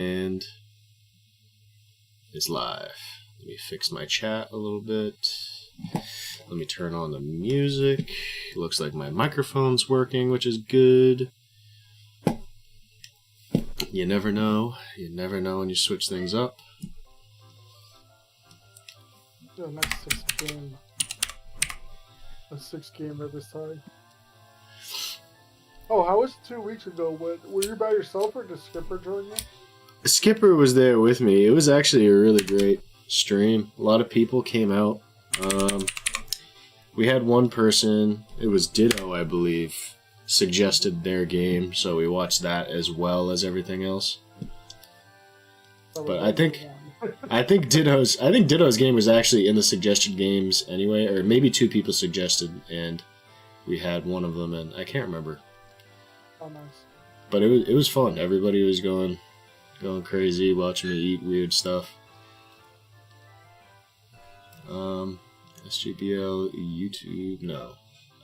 And it's live. Let me fix my chat a little bit. Let me turn on the music. Looks like my microphone's working, which is good. You never know. You never know when you switch things up. Yeah, next 6 game. A 6 gamer this time. Oh, how was 2 weeks ago? Were you by yourself or did Skipper join you? Skipper was there with me. It was actually a really great stream. A lot of people came out. We had one person, it was Ditto, I believe, suggested their game, so we watched that as well as everything else. But I think Ditto's game was actually in the suggested games anyway, or maybe 2 people suggested, and we had one of them, and I can't remember. Oh, nice. But it was fun. Everybody was going crazy, watching me eat weird stuff. SGBL, YouTube, no.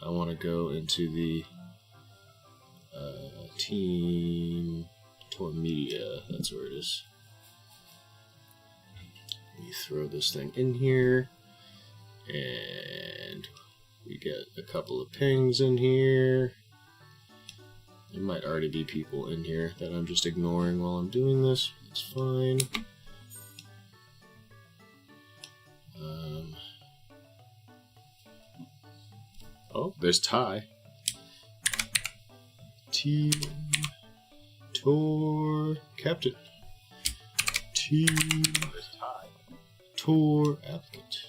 I want to go into the Team Tour Media. That's where it is. Let me throw this thing in here. And we get a couple of pings in here. There might already be people in here that I'm just ignoring while I'm doing this. It's fine. Oh, there's Ty. Team Tour Captain. Team Tour Applicant.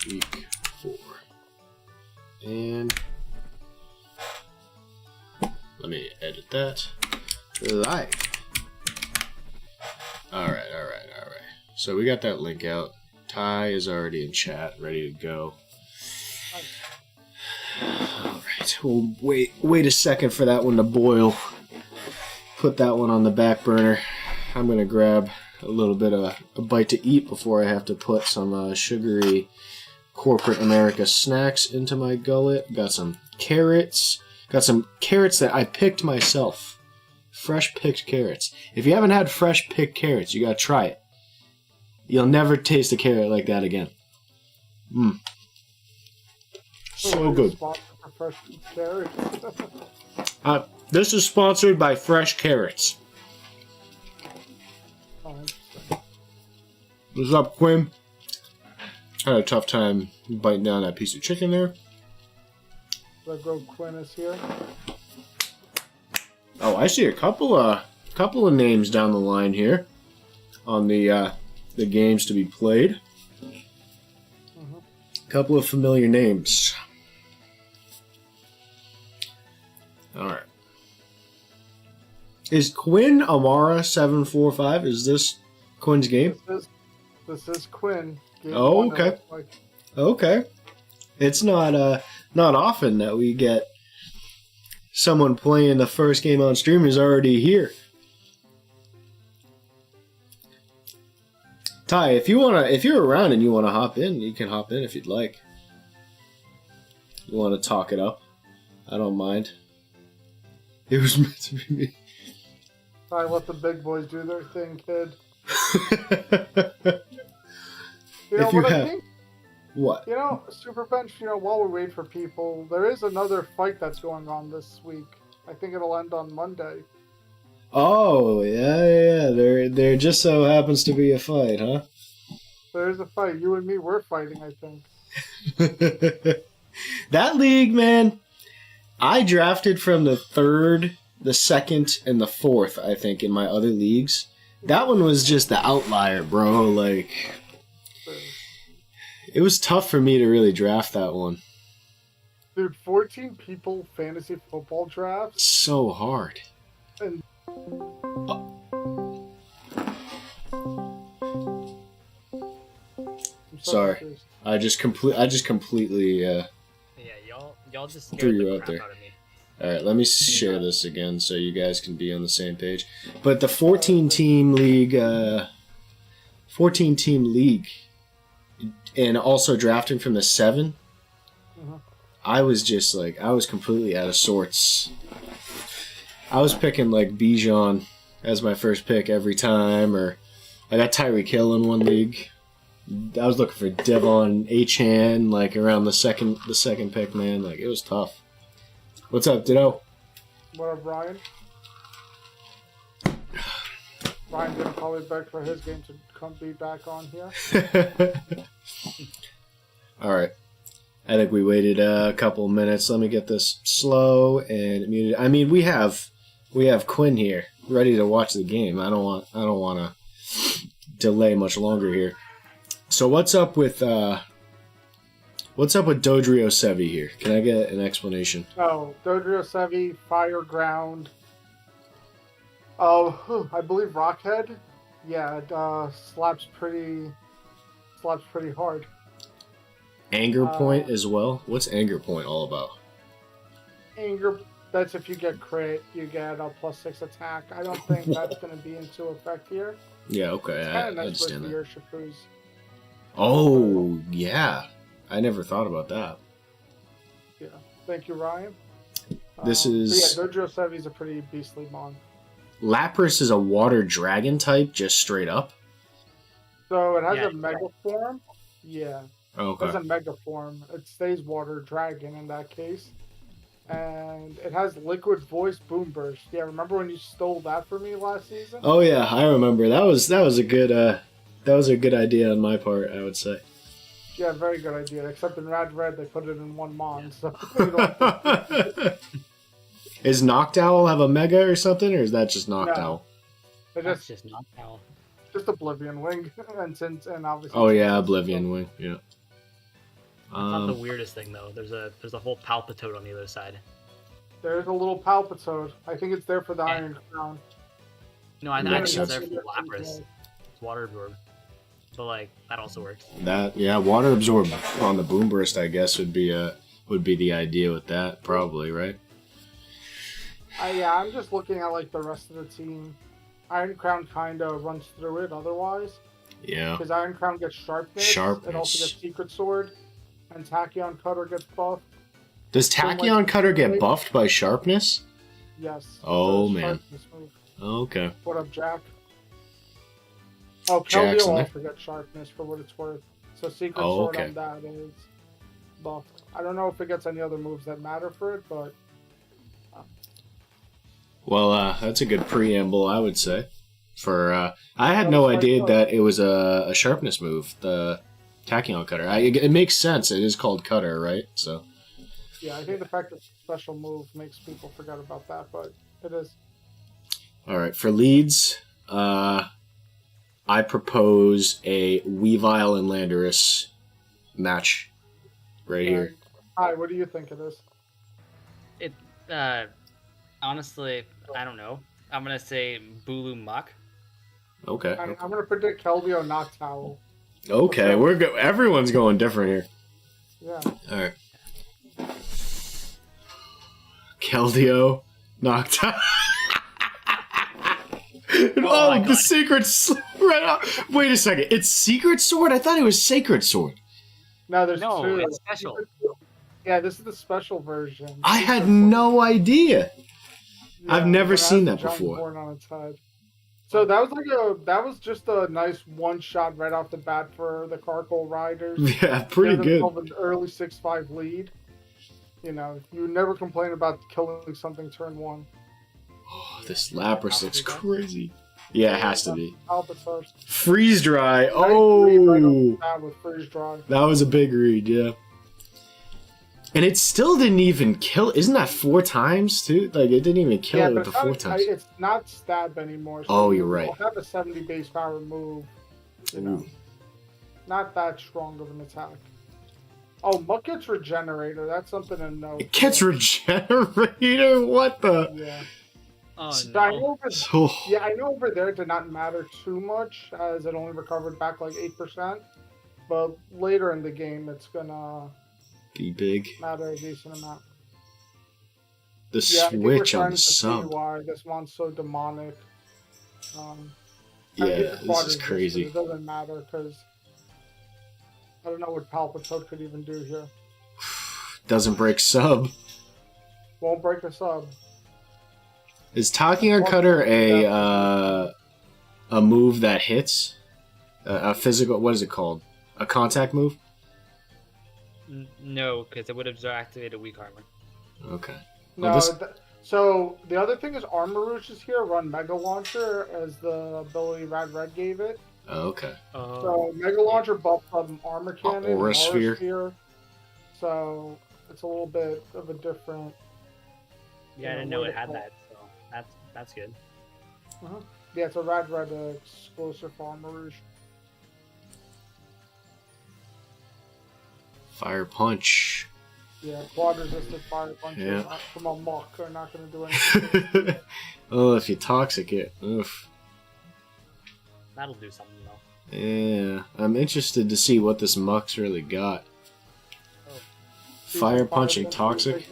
Week 4. And let me edit that. Live. Alright. So we got that link out. Ty is already in chat, ready to go. Alright, we'll wait a second for that one to boil. Put that one on the back burner. I'm going to grab a little bit of a bite to eat before I have to put some sugary corporate America snacks into my gullet. Got some carrots. Got some carrots that I picked myself. Fresh picked carrots. If you haven't had fresh picked carrots, you gotta try it. You'll never taste a carrot like that again. So good. Fresh carrots. This is sponsored by Fresh Carrots. Oh, interesting. What's up, Quinn? Had a tough time biting down that piece of chicken there. The Go Quinn is here. Oh, I see a couple of names down the line here on the games to be played. A couple of familiar names. All right. Is Quinn Amara 745? Is this Quinn's game? This is Quinn. Game Oh, okay. Okay. It's not often that we get someone playing the first game on stream is already here. Ty, if you're around and you wanna hop in, you can hop in if you'd like. You wanna talk it up? I don't mind. It was meant to be me. I let the big boys do their thing, kid. I think? What? Super Bench, while we wait for people, there is another fight that's going on this week. I think it'll end on Monday. Oh, yeah. There just so happens to be a fight, huh? There's a fight. You and me, we're fighting, I think. That league, man, I drafted from the 3rd, the 2nd, and the 4th, I think, in my other leagues. That one was just the outlier, bro. Like, it was tough for me to really draft that one. Dude, 14 people fantasy football drafts. So hard. And Sorry. I just completely Yeah, y'all just threw scared you the out crap there. out of me. Alright, let me share this again so you guys can be on the same page. But the 14-team league, and also drafting from the 7, I was just like, I was completely out of sorts. I was picking like Bijan as my first pick every time, or I got Tyreek Hill in one league. I was looking for Devon Achan like around the second pick, man. Like it was tough. What's up, Ditto? What up, Ryan? Ryan didn't call me back for his game to come be back on here. All right. I think we waited a couple minutes. Let me get this slow and muted. I mean, we have Quinn here, ready to watch the game. I don't want to delay much longer here. So what's up with Dodrio Sevi here? Can I get an explanation? Oh, Dodrio Sevi, Fire Ground. Oh, I believe Rockhead. Yeah, it slaps pretty hard. Anger Point as well? What's Anger Point all about? Anger, that's if you get crit, you get a +6 attack. I don't think that's going to be into effect here. Yeah, okay, It's I kind of nice understand with that. your Shifus. Oh, yeah. I never thought about that. Yeah. Thank you, Ryan. This is... Yeah, Dodrio Sevi's a pretty beastly mon. Lapras is a water dragon type, just straight up? So it has Yeah. a mega form. Yeah. Okay. It has a mega form. It stays water dragon in that case. And it has liquid voice boom burst. Yeah, remember when you stole that from me last season? Oh yeah, I remember. That was a good idea on my part, I would say. Yeah, very good idea. Except in Red they put it in one mon. So you don't have to- Is Noctowl have a mega or something, or is that just Noctowl? It's That's just not how. just Oblivion Wing, and obviously. Oh yeah, Oblivion Wing. Yeah. It's not the weirdest thing though. There's a whole Palpitoad on the other side. There's a little Palpitoad. I think it's there for the Yeah. Iron Crown. No, I Makes think it's sense. there for Lapras. It's water absorb. But like that also works. Water absorb on the boom burst, I guess would be the idea with that, probably, right? Yeah, I'm just looking at like the rest of the team. Iron Crown kind of runs through it otherwise. Yeah. Because Iron Crown gets Sharpness. Sharpness. It also gets Secret Sword. And Tachyon Cutter gets buffed. Does Tachyon Cutter get buffed by sharpness? Yes. Oh, it's a man. Sharpness move. Okay. What up, Jack? Oh, Jack's in Keldeo there. also gets Sharpness for what it's worth. So Secret Oh, Sword okay. on that is buffed. I don't know if it gets any other moves that matter for it, but... Well, that's a good preamble, I would say. For I had no idea that it was a sharpness move, the Tachyon Cutter. It makes sense. It is called Cutter, right? So. Yeah, I think the fact that it's a special move makes people forget about that, but it is. All right, for leads, I propose a Weavile and Landorus match right here. Hi, what do you think it is? It honestly, I don't know. I'm gonna say Bulu Muck. Okay. I'm going to predict Keldeo Noctowl. Okay, everyone's going different here. Yeah. All right. Keldeo knocked out. my The God. secret right out. Wait a second. It's Secret Sword? I thought it was Sacred Sword. No, there's No, two. it's special. Yeah, this is the special version. I had no idea. Yeah, I've never it has seen the that giant before. horn on its head. So that was just a nice one shot right off the bat for the Carkol Riders. Yeah, pretty Give good. themselves an early 6-5 lead. You know, you never complain about killing something turn one. Oh, this Lapras looks crazy. Yeah, it has to be. Albatross. Freeze Dry. Nice read right off the Oh, bat with Freeze Dry. that was a big read, yeah. And it still didn't even kill. Isn't that 4 times, too? Like, it didn't even kill it with the 4 times. It's not stab anymore. So Oh, you're you right. have a 70 base power move. You know, Ooh. not that strong of an attack. Oh, Muck gets Regenerator. That's something to note. It gets Regenerator? What the? Yeah. Oh So I know no. over, yeah, I know over there it did not matter too much as it only recovered back like 8%. But later in the game, it's gonna Be big. matter a decent amount. The Yeah, I think we're switch on starting the to see sub. why this one's so demonic. I Yeah, get the this quad is resist, crazy. but it doesn't matter because I don't know what Palpitoad could even do here. Doesn't break sub. Won't break a sub. Is Tachyon Cutter a move that hits? A physical, what is it called? A contact move? No, because it would have activated weak armor. Okay. No, Well, so the other thing is Armor Rouges here run Mega Launcher as the ability Rad Red gave it. Oh, okay. So Mega Launcher buffs Armor Cannon and Aura Aura Sphere. Sphere. So it's a little bit of a different. Yeah, I didn't know it had that, so that's good. Yeah, it's a Rad Red exclusive for Armor Rouge. Fire Punch. Yeah, quad resistant fire punches Yeah. from a muck are not going to do anything. Oh, if you toxic it. Oof. That'll do something though. Yeah, I'm interested to see what this muck's really got. Fire Punch and Toxic.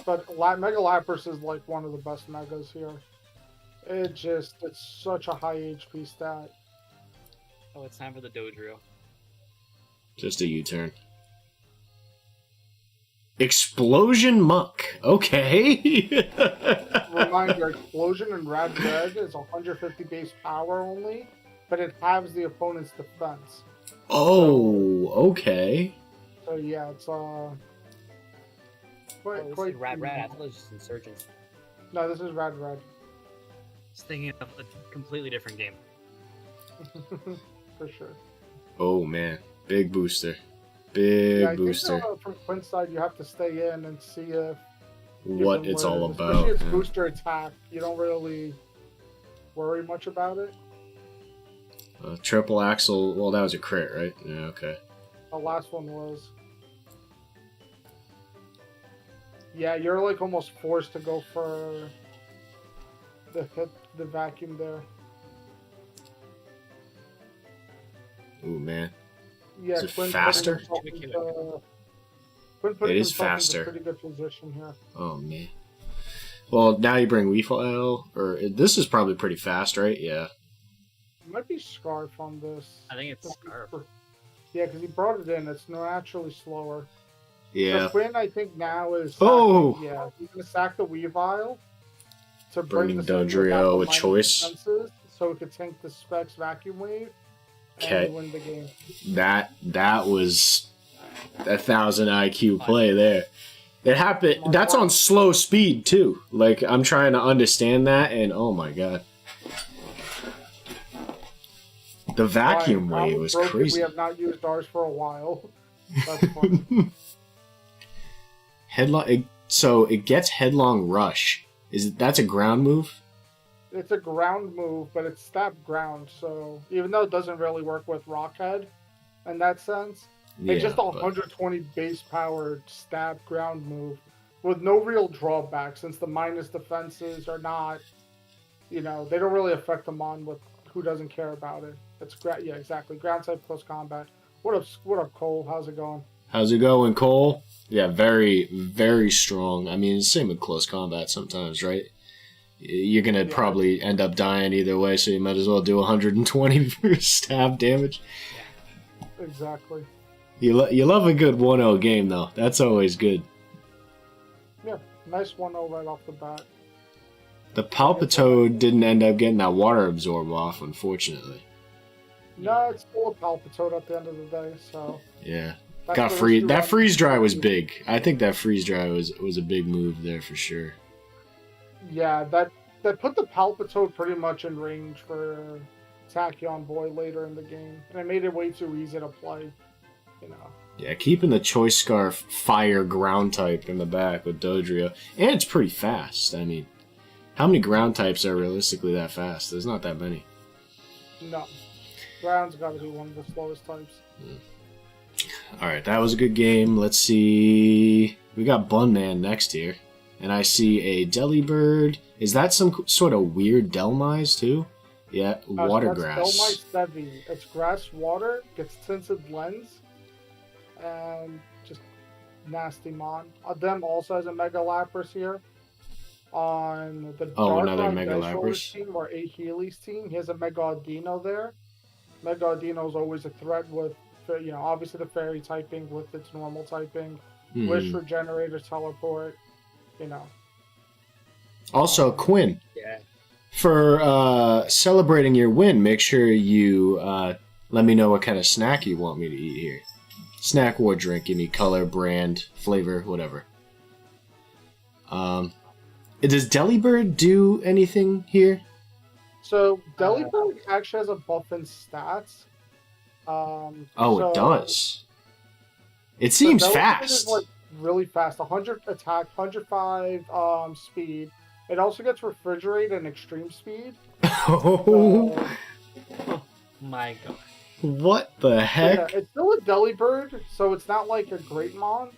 But Mega Lapras is like one of the best megas here. It's such a high HP stat. Oh, it's time for the Dodrio. Just a U-turn. Explosion Muck. Okay. Reminder, Explosion in Rad Red is 150 base power only, but it halves the opponent's defense. Oh, okay. So yeah, it's quite Rad Red. I thought it was just Insurgents. No, this is Rad Red. Just thinking of a completely different game. For sure. Oh man, big booster. Big booster. I think from Quinn's side, you have to stay in and see if what it's all about. Especially its booster attack, you don't really worry much about it. Triple Axle. Well, that was a crit, right? Yeah. Okay. The last one was. Yeah, you're like almost forced to go for the vacuum there. Ooh man. Yeah, is it Quinn faster? Quinn put It is himself faster. in a pretty good position here. Oh man. Well, now you bring Weefel, or this is probably pretty fast, right? Yeah. It might be Scarf on this. I think it's Scarf. Yeah, because he brought it in. It's naturally slower. Yeah. So Quinn, I think now is. Oh! Yeah, he's gonna sack the Weavile to Bringing bring the Dodrio with choice. defenses, so he could tank the Specs Vacuum Wave Okay. and win the game. That was 1,000 IQ play there. It happened. That's on slow speed too. Like I'm trying to understand that, and oh my god, the vacuum wave was crazy. We have not used ours for a while. That's funny. Headlong. So it gets Headlong Rush. That's a ground move? It's a ground move, but it's stab ground. So even though it doesn't really work with Rockhead in that sense, it's just a 120 base powered stab ground move with no real drawback since the minus defenses are not, they don't really affect them on with who doesn't care about it. It's yeah, exactly. Ground type close combat. What up, Cole? How's it going? How's it going, Cole? Yeah, very, very strong. I mean, same with close combat sometimes, right? You're going to probably end up dying either way, so you might as well do 120 for stab damage. Exactly. You love a good 1-0 game, though. That's always good. Yeah, nice 1-0 right off the bat. The Palpitoad didn't end up getting that water absorb off, unfortunately. No, it's still a Palpitoad at the end of the day, so... Yeah. That freeze dry was big. I think that freeze dry was a big move there for sure. Yeah, that put the Palpitoad pretty much in range for Tachyon Boy later in the game, and it made it way too easy to play. Yeah, keeping the Choice Scarf fire ground type in the back with Dodrio, and it's pretty fast. I mean, how many ground types are realistically that fast? There's not that many. No, ground's got to be one of the slowest types. All right, that was a good game. Let's see. We got Bunman next here. And I see a Delibird. Is that some sort of weird Delmise, too? Yeah, water grass. Delmise Sevi. It's grass water, gets tinted lens, and just nasty mon. Them also has a Mega Lapras here. On the another Mega Lapras team, or A Healy's team, he has a Mega Audino there. Mega Audino is always a threat with, obviously the Fairy typing with its normal typing. Wish, Regenerator, Teleport. Also, Quinn, Yeah. for celebrating your win, make sure you let me know what kind of snack you want me to eat here. Snack or drink, any color, brand, flavor, whatever. Does Delibird do anything here? So Delibird actually has a buff in stats. It does. It seems fast. Is like really fast. 100 attack, 105 speed. It also gets refrigerate and extreme speed. Oh my god. What the heck? Yeah, it's still a Delibird, so it's not like a great mon,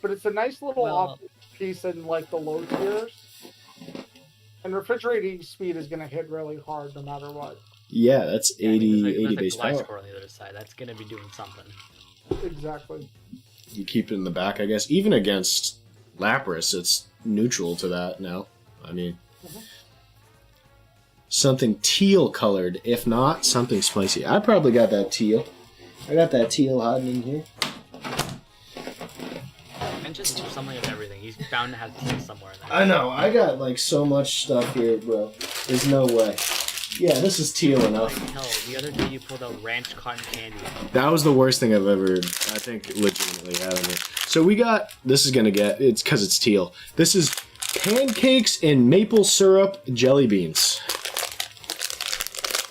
but it's a nice little piece in like the low tiers. And refrigerating speed is going to hit really hard no matter what. Yeah, that's 80 base power. There's a Gliscor on the other side. That's going to be doing something. Exactly. You keep it in the back, I guess. Even against Lapras, it's neutral to that now. I mean, something teal colored. If not, something spicy. I probably got that teal. I got that teal hiding in here. And just do something of everything. He's bound to have teal somewhere in there. I know. I got like so much stuff here, bro. There's no way. Yeah, this is teal enough. Hell, the other day you pulled out ranch cotton candy. That was the worst thing I've ever, I think, legitimately had on this. So we got, this is gonna get, it's because it's teal. This is pancakes and maple syrup jelly beans.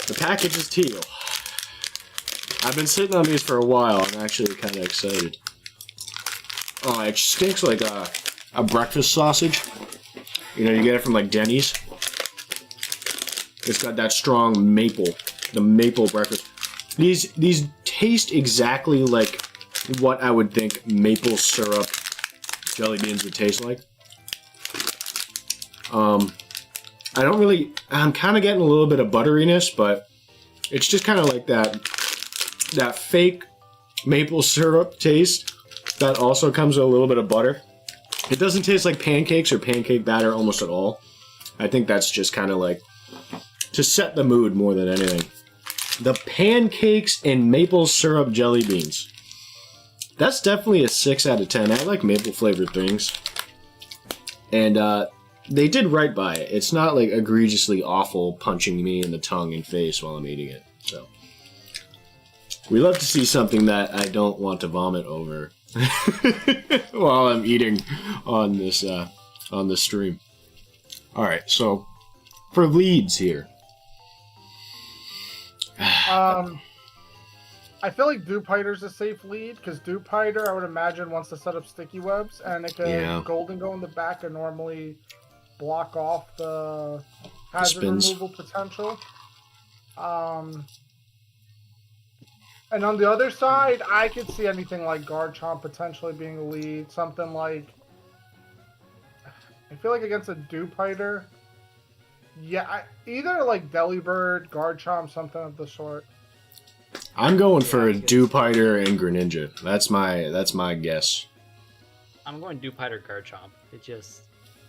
The package is teal. I've been sitting on these for a while. I'm actually kind of excited. Oh, it stinks like a breakfast sausage. You know, you get it from like Denny's. It's got that strong maple, the maple breakfast. These taste exactly like what I would think maple syrup jelly beans would taste like. I don't really, I'm kind of getting a little bit of butteriness, but it's just kind of like that fake maple syrup taste that also comes with a little bit of butter. It doesn't taste like pancakes or pancake batter almost at all. I think that's just kind of like to set the mood more than anything. The pancakes and maple syrup jelly beans. That's definitely a 6 out of 10. I like maple flavored things. And they did right by it. It's not like egregiously awful punching me in the tongue and face while I'm eating it. So we love to see something that I don't want to vomit over while I'm eating on this stream. All right, so for leads here. I feel like Dewpider's a safe lead, because Dewpider, I would imagine, wants to set up sticky webs, and it can Golden go in the back and normally block off the hazard removal potential. And on the other side, I could see anything like Garchomp potentially being a lead. Something like, I feel like against a Dewpider, yeah, either like Delibird, Garchomp, something of the sort. I'm going for Dewpider and Greninja. That's my guess. I'm going Dewpider, Garchomp. It just,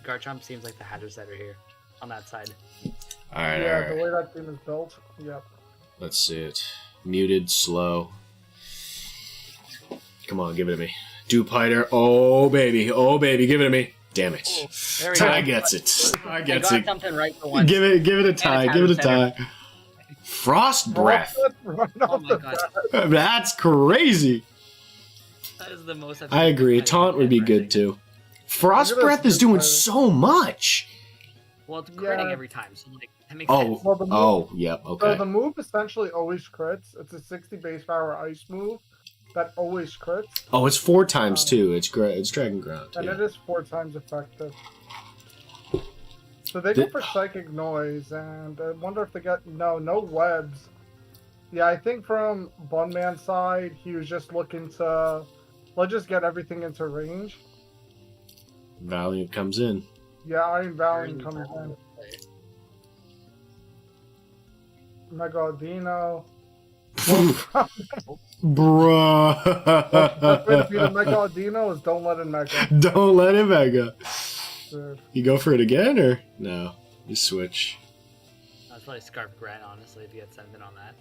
Garchomp seems like the hazard setter here on that side. All right, yeah, all right. The way that team is built. Yep. Let's see it. Muted, slow. Come on, give it to me. Dewpider. Oh baby, give it to me. Damn it. Oh, there we go. I gets it. I gets I it. got something right for once. Give it a tie. Give it a tie. Frost breath. Oh my god. That's crazy. That is the most. I agree. Taunt would be good too. Frost breath is doing so much. Well, it's critting every time, so like that makes sense. Yep, okay. So the move essentially always crits. It's a 60 base power ice move that always crits. Oh, it's 4 times too. It's great. It's Dragon Ground. And it is 4 times effective. So they go for Psychic Noise, and I wonder if they got no webs. Yeah, I think from Bunman's side, he was just looking to let's just get everything into range. Valiant comes in. Yeah, Iron Valiant comes in. Megaladino. Bruh. The way to beat a Megaladino is don't let him Mega. Don't let him Mega. Dude. You go for it again, or no? You switch. That's probably Scarf Grant, honestly, if you had something on that.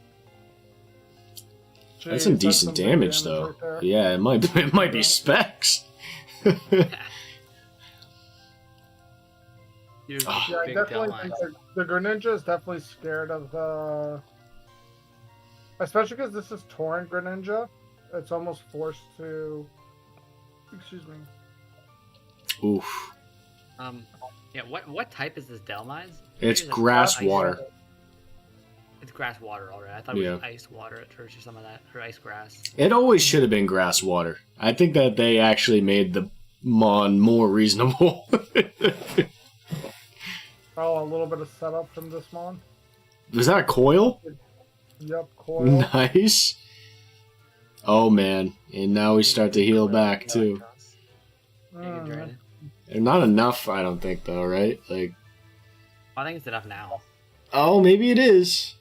Jeez, that's some decent damage though. Right, yeah, it might be specs. You're Ah. Yeah, I big definitely Delmines. think the Greninja is definitely scared of the... Especially because this is Torrent Greninja. It's almost forced to... Excuse me. Oof. Yeah. What type is this Delmines? It's Maybe like grass ice water. It's grass water, alright. I thought it was Yeah. ice water at first or some of that, or ice grass. It always should have been grass water. I think that they actually made the Mon more reasonable. Oh, a little bit of setup from this mon. Was that a coil? Yep, coil. Nice. Oh man, and now we start to heal back too. Mega Dragon. And not enough, I don't think though, right? Like, I think it's enough now. oh, maybe it is.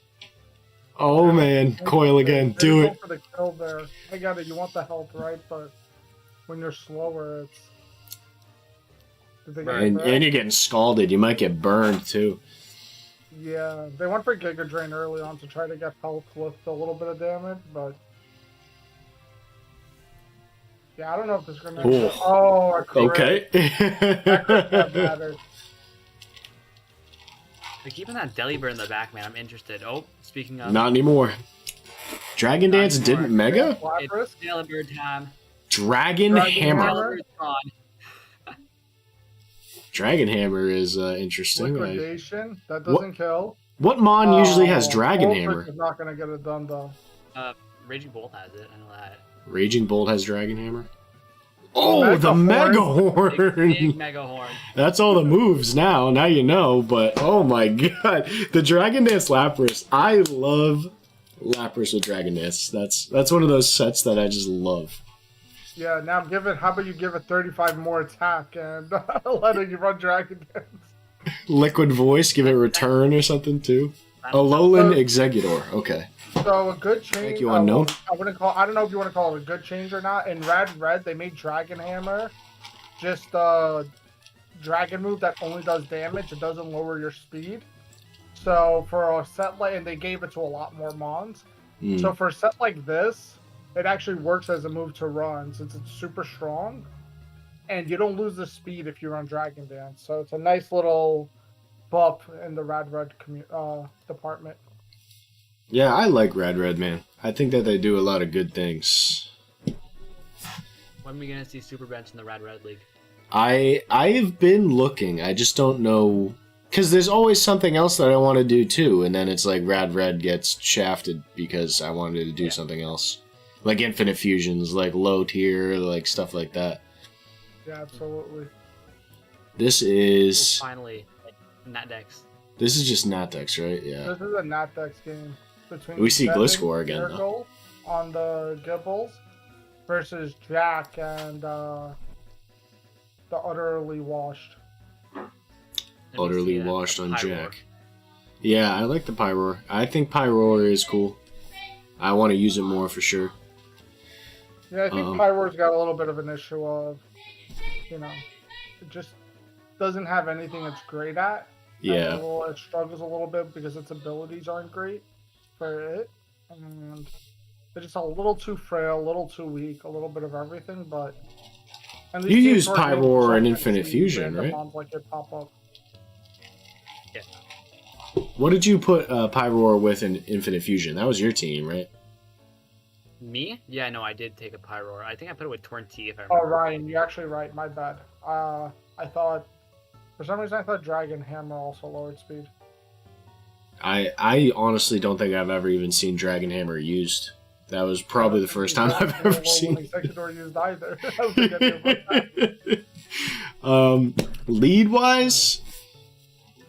Oh man, coil again. Do it. For the kill there. I got it. You want the health, right? But when you're slower, it's. Did they get And burned? you're getting scalded. You might get burned too. Yeah, they went for Giga Drain early on to try to get health with a little bit of damage, but. Yeah, I don't know if this is gonna. Ooh. Oh, a crit. Okay. That could have mattered. They're keeping that Delibird in the back, man. I'm interested. Oh, speaking of. Not anymore. Dragon Dance Not anymore. didn't mega? Lapras? It's Delibird time. Dragon Dragon Hammer. Hammer? Delibird's gone. Dragon Hammer is interesting. Liquidation. That doesn't kill. What Mon usually has Dragon Voltric Hammer? is not gonna get it done though. Raging Bolt has it. I know that. Raging Bolt has Dragon Hammer? Oh, Mega the Horn. Mega Horn! Big Mega Horn. That's all the moves now. Now you know, but oh my god. The Dragon Dance Lapras. I love Lapras with Dragon Dance. That's one of those sets that I just love. Yeah, now give it. How about you give it 35 more attack and let it run Dragon Dance? Liquid Voice, give it return or something too. Alolan Executor. Okay. So a good change. Thank you, Unknown. I wouldn't call. I don't know if you want to call it a good change or not. In Red, they made Dragon Hammer just a dragon move that only does damage. It doesn't lower your speed. So for a set like, and they gave it to a lot more mons. Mm. So for a set like this, it actually works as a move to run since it's super strong, and you don't lose the speed if you run Dragon Dance. So it's a nice little buff in the Red department. Yeah, I like Red, man. I think that they do a lot of good things. When are we gonna see Super Bench in the Red League? I've been looking. I just don't know, because there's always something else that I want to do too, and then it's like Red gets shafted because I wanted to do something else, like Infinite Fusions, like low tier, like stuff like that. Yeah, absolutely. This is Finally, Natdex. this is just Natdex, right? Yeah. This is a Natdex game between We see Devin Gliscor again, though. Miracle on the Gibbles versus Jack and the Utterly Washed. And we Utterly see washed a on Pyroar. Jack. Yeah, I like the Pyroar. I think Pyroar is cool. I want to use it more for sure. Yeah, I think Pyroar's got a little bit of an issue of, it just doesn't have anything it's great at. Yeah. It struggles a little bit because its abilities aren't great for it. And they're just a little too frail, a little too weak, a little bit of everything, but... And You use Pyroar and Infinite Fusion, right? Like it pop up. Yeah. What did you put Pyroar with in Infinite Fusion? That was your team, right? Me? Yeah, no, I did take a Pyroar. I think I put it with Torn-T if I Oh, remember. Ryan, you're actually right. My bad. I thought... For some reason, I thought Dragon Hammer also lowered speed. I honestly don't think I've ever even seen Dragon Hammer used. That was probably the first time I've ever seen it. Executor used either. I don't think I knew about that. Lead-wise,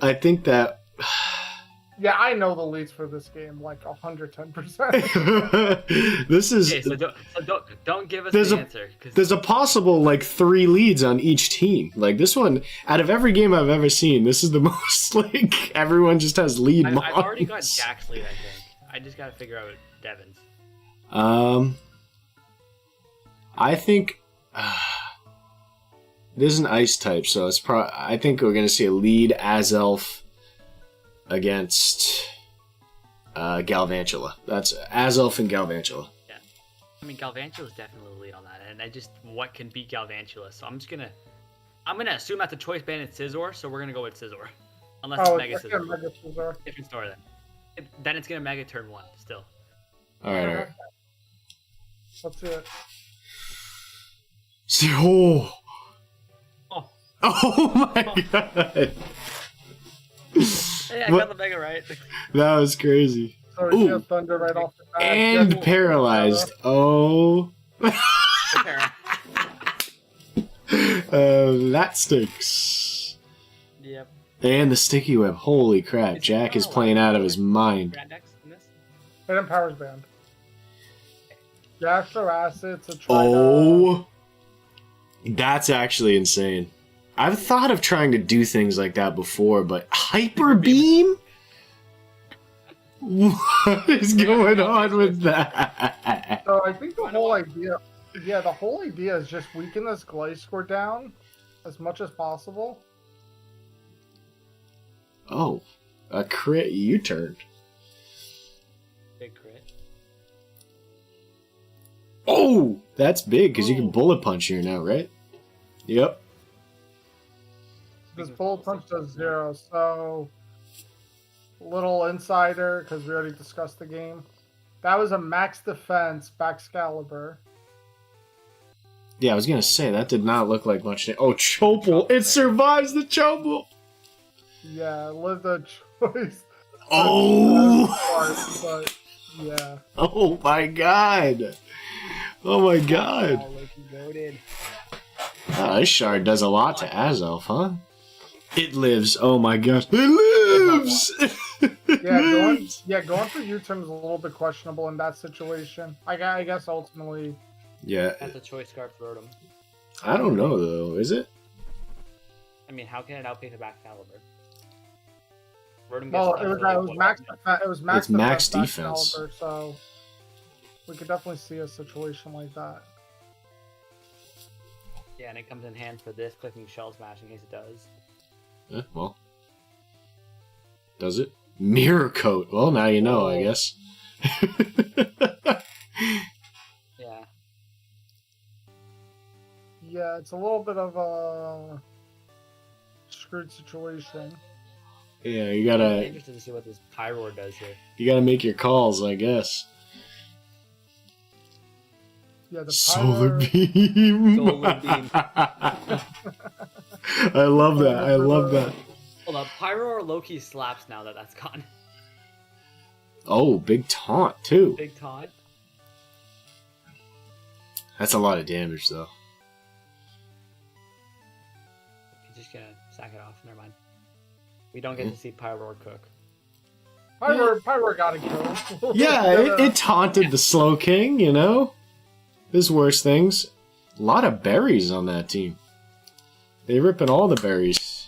I think that... Yeah, I know the leads for this game like 110%. This is... Okay, so don't give us There's the a- answer. 'Cause There's a possible, 3 leads on each team. Like, this one, out of every game I've ever seen, this is the most, everyone just has lead I've already got mons. Jack's lead, I think. I just gotta figure out Devin's. I think... this is an ice type, so it's I think we're going to see a lead Azelf against Galvantula. That's Azelf and Galvantula. I mean, Galvantula's definitely the lead on that, and what can beat Galvantula? So I'm I'm gonna assume that the choice band is Scizor, so we're gonna go with Scizor. Unless Oh, it's Mega it's Scizor. Mega Scizor. Different story then. Then it's gonna Mega turn 1 still. Alright. Let's see it. Oh. Oh. Oh my god. Hey, I got the Mega right. That was crazy. So he has Thunder right off the bat. And Yes. paralyzed. Oh. That stinks. Yep. And the sticky web. Holy crap. Jack is playing out of his mind. It empowers band. Gastro Acid to try Oh. That's actually insane. I've thought of trying to do things like that before, but Hyper Beam? What is going on with that? So I think the whole idea, the whole idea is just weaken this Gliscor down as much as possible. Oh, a crit U-turn. Big crit. Oh, that's big because you can bullet punch here now, right? Yep. This bullet punch does 0, so little insider because we already discussed the game. That was a max defense Baxcalibur. Yeah, I was gonna say that did not look like much. Oh, Chopel! It survives the Chopel. Yeah, live the choice. Oh! But yeah. Oh my god! Oh my god! Oh, this shard does a lot to Azelf, huh? It lives. Oh my gosh! It lives. Going for U-turn is a little bit questionable in that situation. I guess ultimately. Yeah. That's a choice scarf Rotom. I don't know though. Is it? I mean, how can it outpick the Baxcalibur? Rotom Well, it was max. It was max. It's max defense. Baxcalibur, so we could definitely see a situation like that. Yeah, and it comes in hand for this clicking Shell Smash in case it does. Well, does it? Mirror Coat. Well, now you know, I guess. Yeah. Yeah, it's a little bit of a screwed situation. Yeah, you I'm gotta. interested to see what this Pyroar does here. You gotta make your calls, I guess. Yeah, the Solar beam. Solar beam. I love that. I love that. Hold up, Pyroar low-key slaps now that that's gone. Oh, big taunt too. Big taunt. That's a lot of damage, though. You're just gonna sack it off. Never mind. We don't get to see Pyroar cook. Pyroar got a kill. Yeah, it taunted the Slow King, you know? There's worse things. A lot of berries on that team. They ripping all the berries.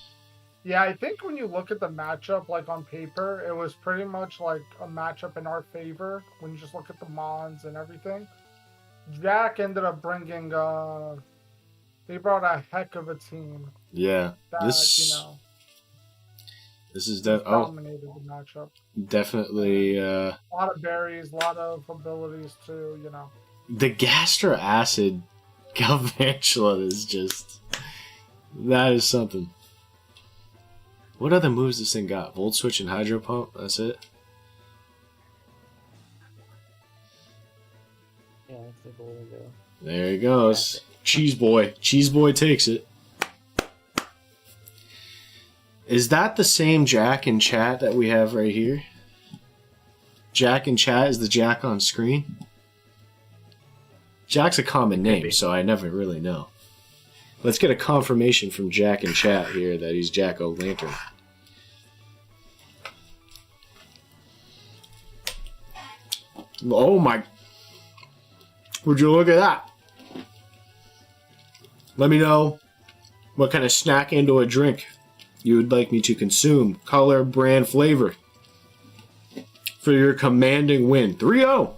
Yeah, I think when you look at the matchup, like on paper, it was pretty much like a matchup in our favor. When you just look at the Mons and everything, Jack ended up bringing. They brought a heck of a team. Yeah, that, this is dominated the matchup. Definitely. A lot of berries, a lot of abilities too. You know. The Gastro Acid Galvantula is just. That is something. What other moves this thing got? Volt Switch and Hydro Pump? That's it? Yeah, that's the golden go. There he goes. Cheese Boy. Cheese Boy takes it. Is that the same Jack in chat that we have right here? Jack in chat is the Jack on screen? Jack's a common name, so I never really know. Let's get a confirmation from Jack in chat here that he's Jack-O-Lantern. Oh my... Would you look at that? Let me know what kind of snack and or drink you would like me to consume. Color, brand, flavor. For your commanding win. 3-0.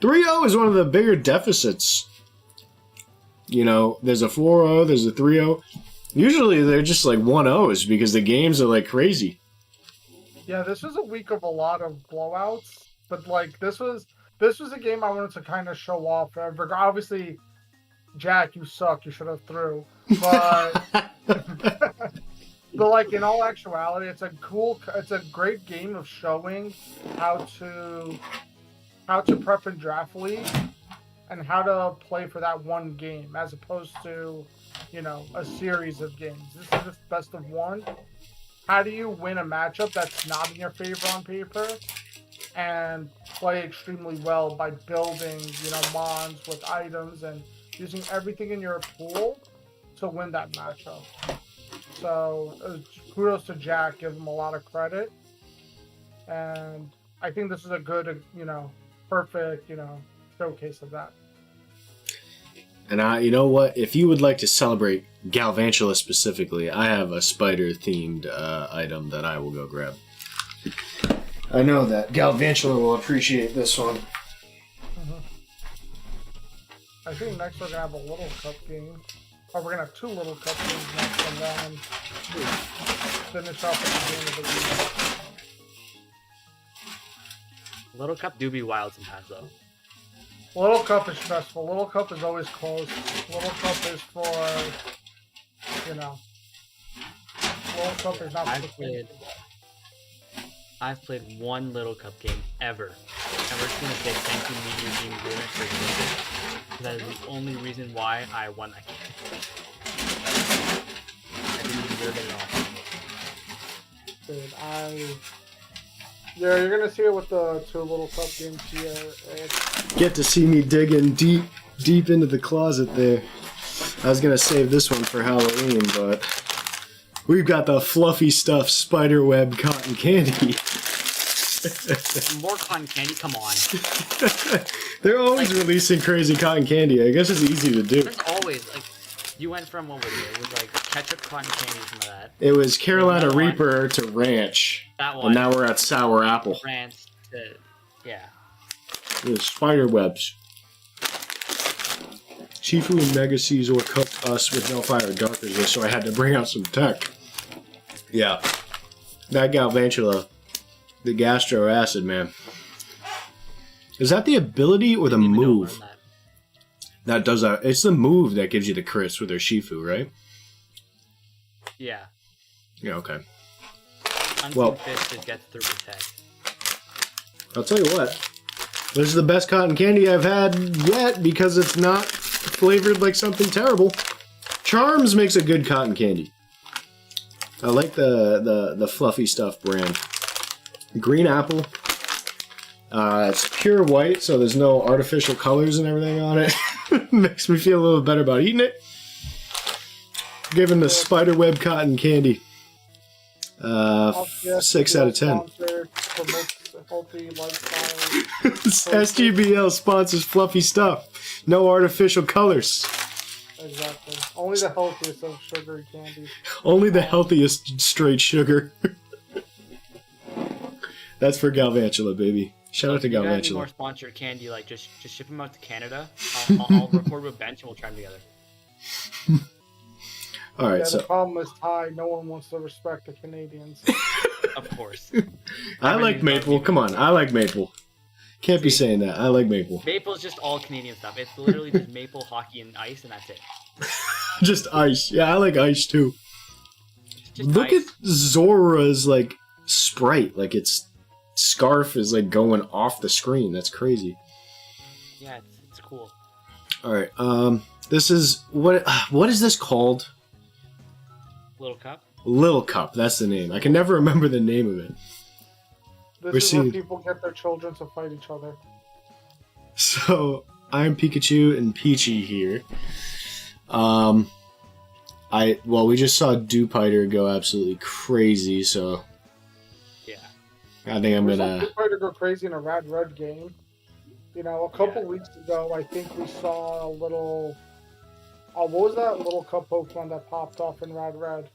3-0 is one of the bigger deficits. You know, there's a 4-0, there's a 3-0. Usually they're just like 1-0s because the games are like crazy. Yeah, this was a week of a lot of blowouts, but like this was a game I wanted to kind of show off. Obviously, Jack, you suck. You should have threw. But but like in all actuality, it's a great game of showing how to prep and draft league and how to play for that one game as opposed to, a series of games. This is just best of one. How do you win a matchup that's not in your favor on paper and play extremely well by building, mons with items and using everything in your pool to win that matchup? So kudos to Jack, give him a lot of credit. And I think this is a good, perfect, showcase of that. And you know what? If you would like to celebrate Galvantula specifically, I have a spider-themed item that I will go grab. I know that Galvantula will appreciate this one. I think next we're going to have a Little Cup game. Or we're going to have 2 Little Cup games next, and then finish off with the game of the week. Little Cup do be wild sometimes, though. Little Cup is stressful. Little Cup is always close. Little Cup is for, Little Cup is not I've played 1 Little Cup game ever. And we're just going to say thank you, Media Team Agreement, for existing. That is the only reason why I won that game. I didn't deserve it at all. Dude, Yeah, you're gonna see it with the 2 Little Cup games here. Get to see me digging deep into the closet there. I was gonna save this one for Halloween, but we've got the fluffy stuff spiderweb cotton candy. More cotton candy? Come on. They're always releasing crazy cotton candy. I guess it's easy to do. There's always, you went from, what was it? It was ketchup cotton candy, some of that. It was Carolina Reaper to Ranch. That one. And now we're at Sour Apple. Ranch to, yeah. It was spider webs. Shifu and Mega Caesar cooked us with no fire darkers, so I had to bring out some tech. Yeah. That Galvantula, the gastro acid, man. Is that the ability or the move? That does that. It's the move that gives you the crits with their Shifu, right? Yeah. Yeah, okay. Well, Fist just gets through protect. I'll tell you what. This is the best cotton candy I've had yet because it's not flavored like something terrible. Charms makes a good cotton candy. I like the fluffy stuff brand. Green apple. It's pure white, so there's no artificial colors and everything on it. Makes me feel a little better about eating it. Giving the spiderweb cotton candy 6 out of 10. SGBL sponsors fluffy stuff. No artificial colors. Exactly. Only the healthiest of sugary candies. Only the healthiest straight sugar. That's for Galvantula, baby. Shout out to Galvantula. If you more sponsored candy, just ship them out to Canada. I'll record with Bench and we'll try them together. All right, the problem is Thai. No one wants to respect the Canadians. Of course. I like maple. Come on, I like maple. Can't be saying that. I like maple. Maple's just all Canadian stuff. It's literally just maple, hockey, and ice, and that's it. Just ice. Yeah, I like ice too. Look ice. at Zora's sprite. Its scarf is going off the screen. That's crazy. Yeah, it's cool. All right. This is what is this called? Little Cup? Little Cup, that's the name. I can never remember the name of it. This is where people get their children to fight each other. So, I'm Pikachu and Peachy here. We just saw Dewpider go absolutely crazy, so... Yeah. I think I'm gonna... Dewpider go crazy in a Rad Red game. A couple weeks ago, I think we saw a little... what was that little cup Pokemon that popped off in Rad Red?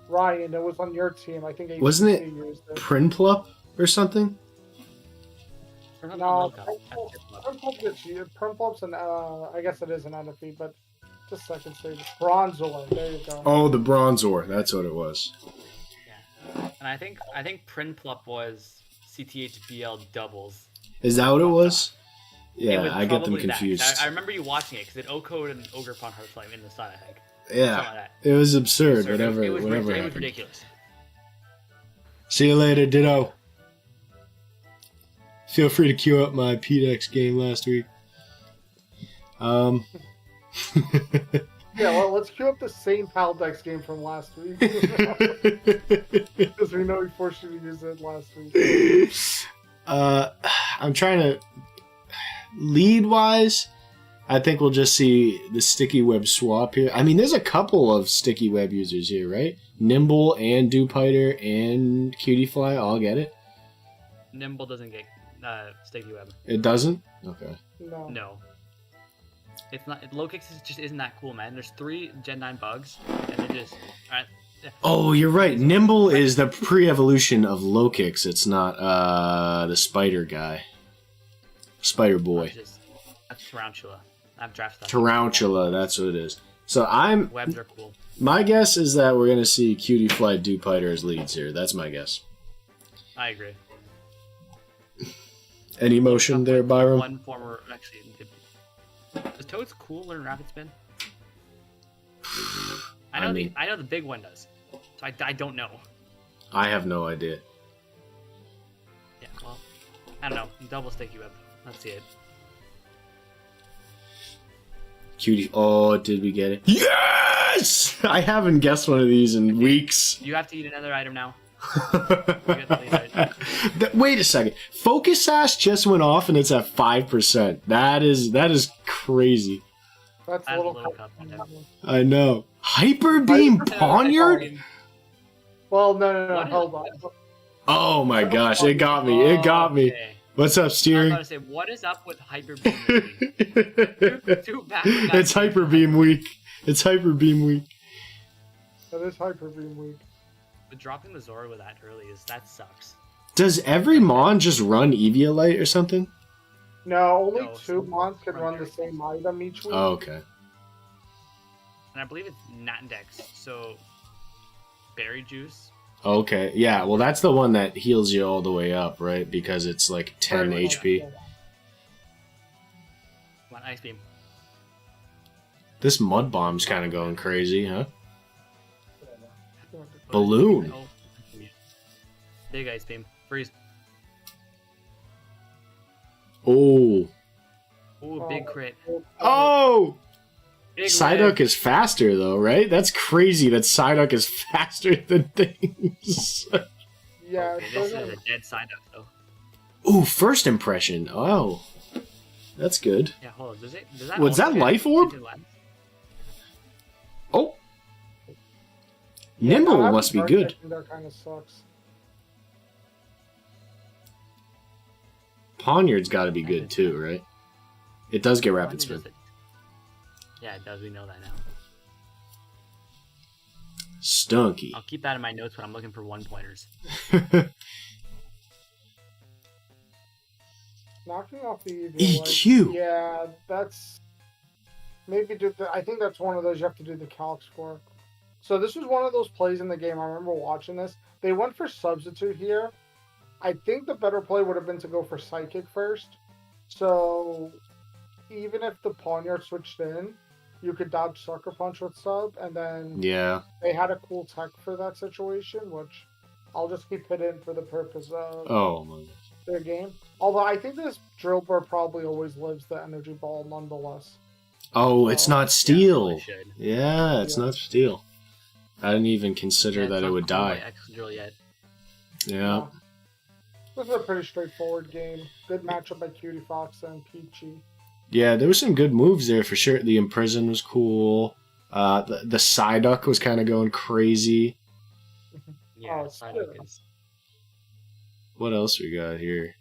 Ryan, it was on your team. I think wasn't it Prinplup or something? No, Prinplup's an I guess it is an NFE, but just second stage. Bronzor, there you go. Oh, the Bronzor, that's what it was. Yeah. And I think Prinplup was CTHBL doubles. Is that what it was? Yeah, was I get them probably that, 'cause confused. I remember you watching it because it O-code and Ogre Pawn Hearthstone in the sun, I think. Yeah, Something like that. it was absurd. Absurd. Whatever, it was whatever it was happened. ridiculous. See you later, Ditto. Feel free to queue up my PDX game last week. Yeah, well, let's queue up the same Paldex game from last week. Because we know we forced you to use it last week. I'm trying to lead wise. I think we'll just see the sticky web swap here. I mean, there's a couple of sticky web users here, right? Nimble and Dupiter and Cutiefly all get it. Nimble doesn't get sticky web. It doesn't. Okay. No. It's not. Low kicks just isn't that cool, man. There's 3 Gen 9 bugs, and they're just. Oh, you're right. Nimble is the pre-evolution of low kicks. It's not the spider guy. Spider boy. That's Tarantula. I've drafted that. Tarantula, that's what it is. So Webs are cool. my guess is that we're gonna see Cutiefly Dupiter as leads here. That's my guess. I agree. Any motion there, Byron? One former, actually, does Toad's cool learn Rapid Spin? I know the big one does. So I don't know. I have no idea. Yeah, well, I don't know. Double sticky web. Let's see it. Cutie. Oh, did we get it? Yes! I haven't guessed one of these in weeks. You have to eat another item now. Wait a second. Focus Sash just went off and it's at 5%. That is crazy. That's a little cup. I know. Hyper Beam Poniard? Well, no, hold on. Oh my gosh, it got me. It got me. Okay. What's up, Steering? I was about to say, what is up with Hyper Beam? Two back-to-back It's Hyper Beam week. It's Hyper Beam week. That is Hyper Beam week. But dropping the Zora with that early that sucks. Does every Mon just run Eviolite or something? No, only 2 Mons can run the same item each week. Oh, okay. And I believe it's Natandex, so Berry Juice. Okay, yeah, well that's the one that heals you all the way up, right? Because it's like 10 HP. Come on, Ice Beam. This Mud Bomb's kind of going crazy, huh? Balloon. Oh, big Ice Beam. Freeze. Oh. Ooh, big crit. Oh! Big Psyduck red. is faster though, right? That's crazy that Psyduck is faster than things. Yeah, Okay, this is a dead Psyduck though. Ooh, first impression. Oh. That's good. Yeah, hold on. Does that Was that also Life get Orb? into lens? Oh. Nimble must be good. That kind of sucks. Poniard's got to be good too, right? It does get rapid spin. Yeah, it does. We know that now. Stunky. I'll keep that in my notes when I'm looking for 1-pointers. Knocking off the EQ. Yeah, that's maybe. I think that's one of those you have to do the calc score. So this was one of those plays in the game. I remember watching this. They went for substitute here. I think the better play would have been to go for psychic first. So even if the Poniard switched in, you could dodge Sucker Punch with sub, and then they had a cool tech for that situation, which I'll just keep it in for the purpose of their game. Although I think this Drill Bird probably always lives the Energy Ball nonetheless. Oh, it's not steel. Yeah, it's not steel. I didn't even consider that it would die. Yeah. This is a pretty straightforward game. Good matchup by Cutie Fox and Peachy. Yeah, there were some good moves there for sure. The Imprison was cool. The Psyduck was kind of going crazy. Yeah, Psyduck is... What else we got here?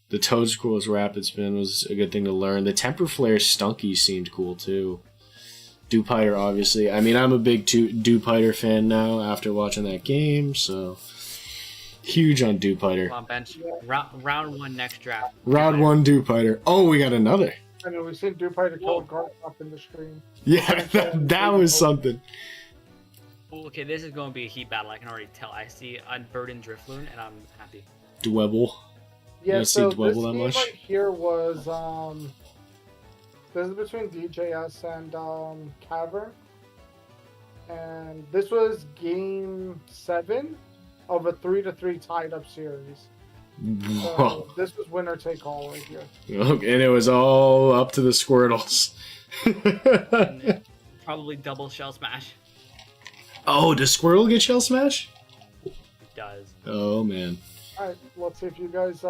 The Toadsquirrel's Rapid Spin was a good thing to learn. The Temper Flare Stunky seemed cool too. Dupiter, obviously. I mean, I'm a big Dupiter fan now after watching that game, so... Huge on Dupiter. On bench. Round 1 next draft. Round 1 Dupiter. Oh, we got another. I know, we've seen Dupiter kill Guard up in the stream. Yeah, that was something. Okay, this is going to be a heat battle. I can already tell. I see Unburdened Drifloon, and I'm happy. Dwebble. You Yeah, don't see so this Dwebble that game much? right here was this is between DJS and Cavern, and this was game 7 of a 3-3 tied up series. Whoa. So this was winner take all right here. Okay, and it was all up to the Squirtles. Probably double shell smash. Oh, does Squirtle get Shell Smash? It does. Oh, man. All right, let's see if you guys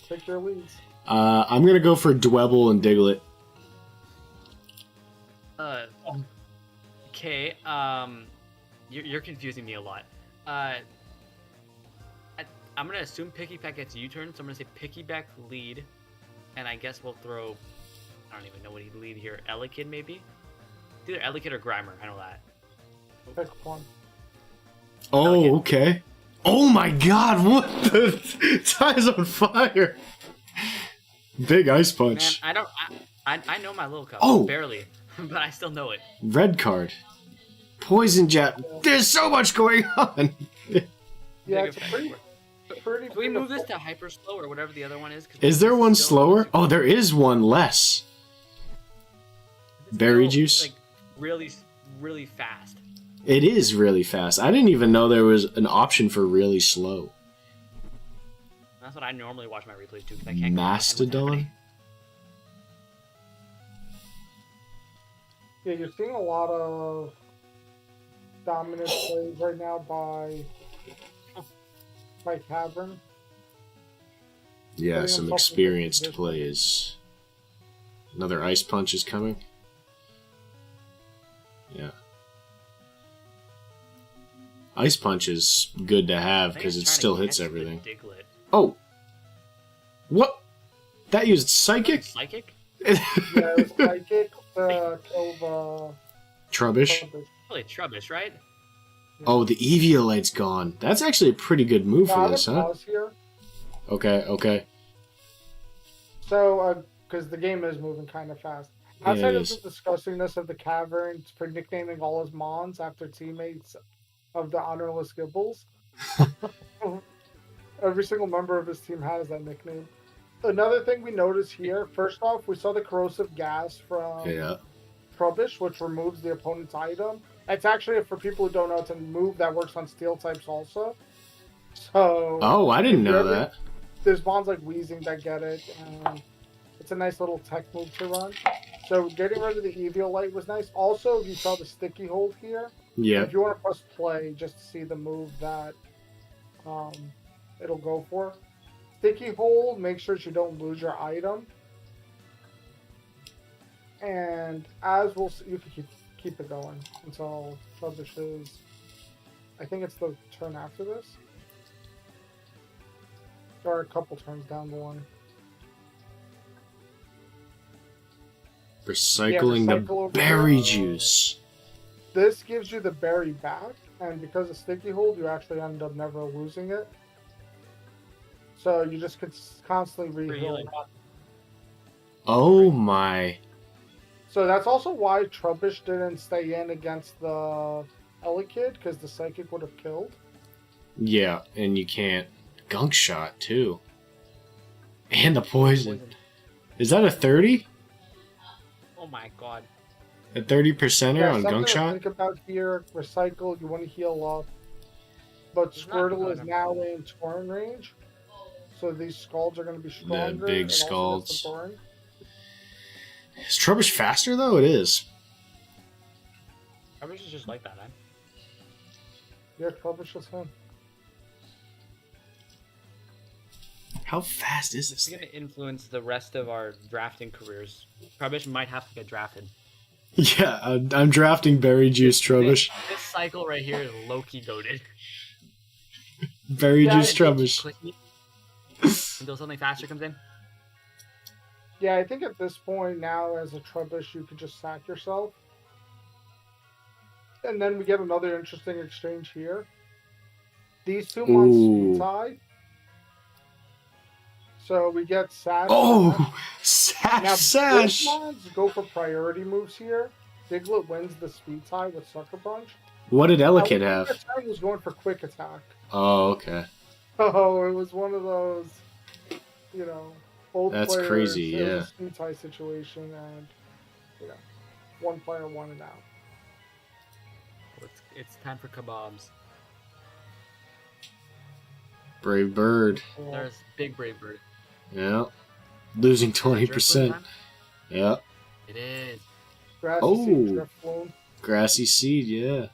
pick your leads. I'm going to go for Dwebble and Diglett. Okay. You're confusing me a lot. I'm gonna assume Picky-Peck gets U-turn, so I'm gonna say Picky-Peck lead, and I guess we'll throw. I don't even know what he'd lead here. Elekid maybe. It's either Elekid or Grimer. I know that. Pick one. Oh, okay. Oh my god, what the... Ty's on fire! Big Ice Man, Punch. I know my little cup. Oh! Barely, but I still know it. Red card. Poison Jet. There's so much going on! Yeah, it's a pretty. Can we move this to hyper slow or whatever the other one is? Is there one slower? Oh, there is one less. Berry Still, juice? like really, really fast. It is really fast. I didn't even know there was an option for really slow. That's what I normally watch my replays too, because I can't. Mastodon? Yeah, you're seeing a lot of dominant plays right now by Cavern. Yeah, Putting some himself in experienced good position. plays. Another Ice Punch is coming. Yeah. Ice Punch is good to have because it still hits everything. Diglett. Oh! What? That used Psychic? Psychic? Yeah, it was Psychic to kill the Trubbish? Probably Trubbish, right? Oh, the Eviolite's gone. That's actually a pretty good move for this, huh? Pause here. Okay, okay. So, because the game is moving kind of fast. Yeah, Outside it of is. the disgustingness of the Cavern for nicknaming all his mons after teammates of the honorless Gibbles, every single member of his team has that nickname. Another thing we notice here, first off, we saw the corrosive gas from Yeah. Trubbish, which removes the opponent's item. It's actually, for people who don't know, it's a move that works on steel types also. So, Oh, I didn't if you know ever- that. there's mons like Weezing that get it, and it's a nice little tech move to run. So getting rid of the Eviolite was nice. Also, you saw the sticky hold here. Yeah. If you want to press play just to see the move that it'll go for. Sticky hold, make sure you don't lose your item. And as we'll see, you can keep it going until Trubbish's. I think it's the turn after this. Or a couple turns down the line. Recycling recycle the over berry there. juice. This gives you the berry back, and because of sticky hold, you actually end up never losing it. So you just could constantly reheal. Really? Oh my. So that's also why Trubbish didn't stay in against the Elekid, because the Psychic would have killed. Yeah, and you can't. Gunk Shot, too. And the poison. Is that a 30? Oh my god. A 30%er on something Gunk to Shot? think about here. Recycle, you want to heal up. But It's not Squirtle good is enough. now in Torn range. So these Scalds are going to be stronger. big and also gets Scalds. the burn. Is Trubbish faster, though? It is. Trubbish is just like that, man. Yeah, Trubbish is him. How fast is It's this going thing? to influence the rest of our drafting careers. Trubbish might have to get drafted. Yeah, I'm drafting Berry Juice Trubbish. This cycle right here is low-key goated. Berry Yeah, Juice it- Trubbish. Until something faster comes in. Yeah, I think at this point now, as a Trubbish, you could just sack yourself. And then we get another interesting exchange here. These two months Ooh. speed tie. So we get Sash. Oh! Now, Sash! both mons go for priority moves here. Diglett wins the speed tie with Sucker Punch. What did Elekid Now, have? Time was going for quick attack. Oh, okay. Oh, it was one of those. you know, both That's players. crazy, It was yeah. a speed tie situation, and you know, one player won and out. It's time for kebabs. Brave Bird. Yeah. There's Big Brave Bird. Yeah. Losing Is it drift balloon 20%. time? Yeah. It is. Grassy seed Oh. drift balloon. Grassy Seed, yeah.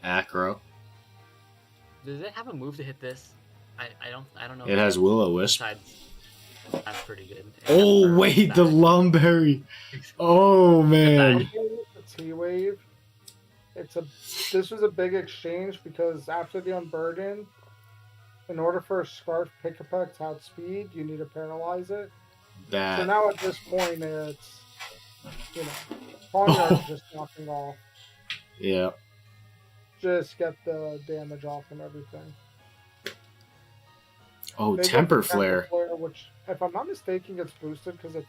Acro. Does it have a move to hit this? I don't know. It has Will-O-Wisp. Besides, that's pretty good. Oh, wait, the Lumberry. Oh, man. The T-Wave. This was a big exchange because after the Unburden, in order for a Scarf Pick-a-Peck to outspeed, you need to paralyze it. So That. now at this point, it's, you know, Pawnyard's just knocking off. Yeah. Just get the damage off and everything. Oh, They Temper got the Flare. which, if I'm not mistaken, gets boosted because it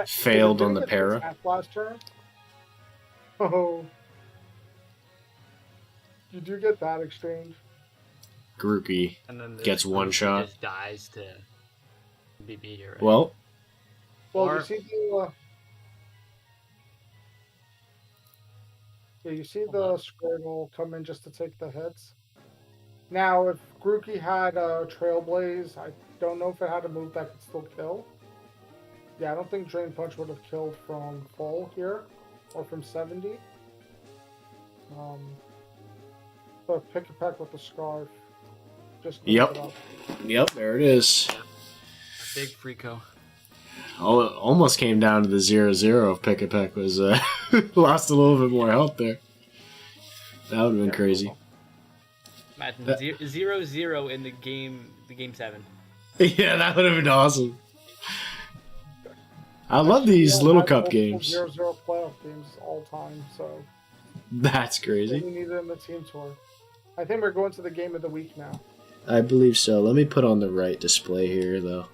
Failed on the para. Last turn. Oh. You do get that exchange. Grookey And then gets one shot. Just dies to BB here. Right? Well, Well, you see the Squirtle come in just to take the hits. Now, if Grookey had a Trailblaze, I don't know if it had a move that could still kill. Yeah, I don't think Drain Punch would have killed from full here, or from 70. But Pick a Peck with the Scarf. Just yep. Yep, there it is. Big Freako. Oh, it almost came down to the 0-0 if Pick-a-Peck was lost a little bit more health there. That would have been crazy. Imagine 0-0 in the game 7. Yeah, that would have been awesome. I love these little cup games. 0-0 playoff games all time, so that's crazy. We need it in the team tour. I think we're going to the game of the week now. I believe so. Let me put on the right display here, though,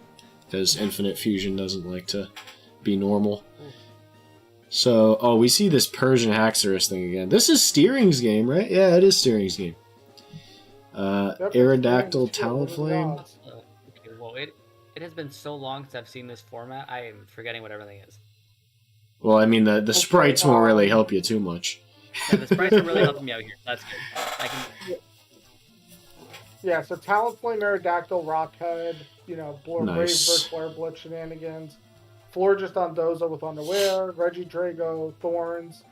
because Infinite Fusion doesn't like to be normal. So, oh, we see this Persian Haxorus thing again. This is Steering's game, right? Yeah, it is Steering's game. Aerodactyl Talonflame. Okay, well, it has been so long since I've seen this format, I am forgetting what everything is. Well, I mean, the sprites won't really help you too much. Yeah, the sprites are really helping me out here. That's good. Yeah, so Talonflame, Aerodactyl, Rockhead, you know, Nice. Brave Bird, Flare Blitz shenanigans. Florist on Doza with Underwear, Reggie Drago, Thorns,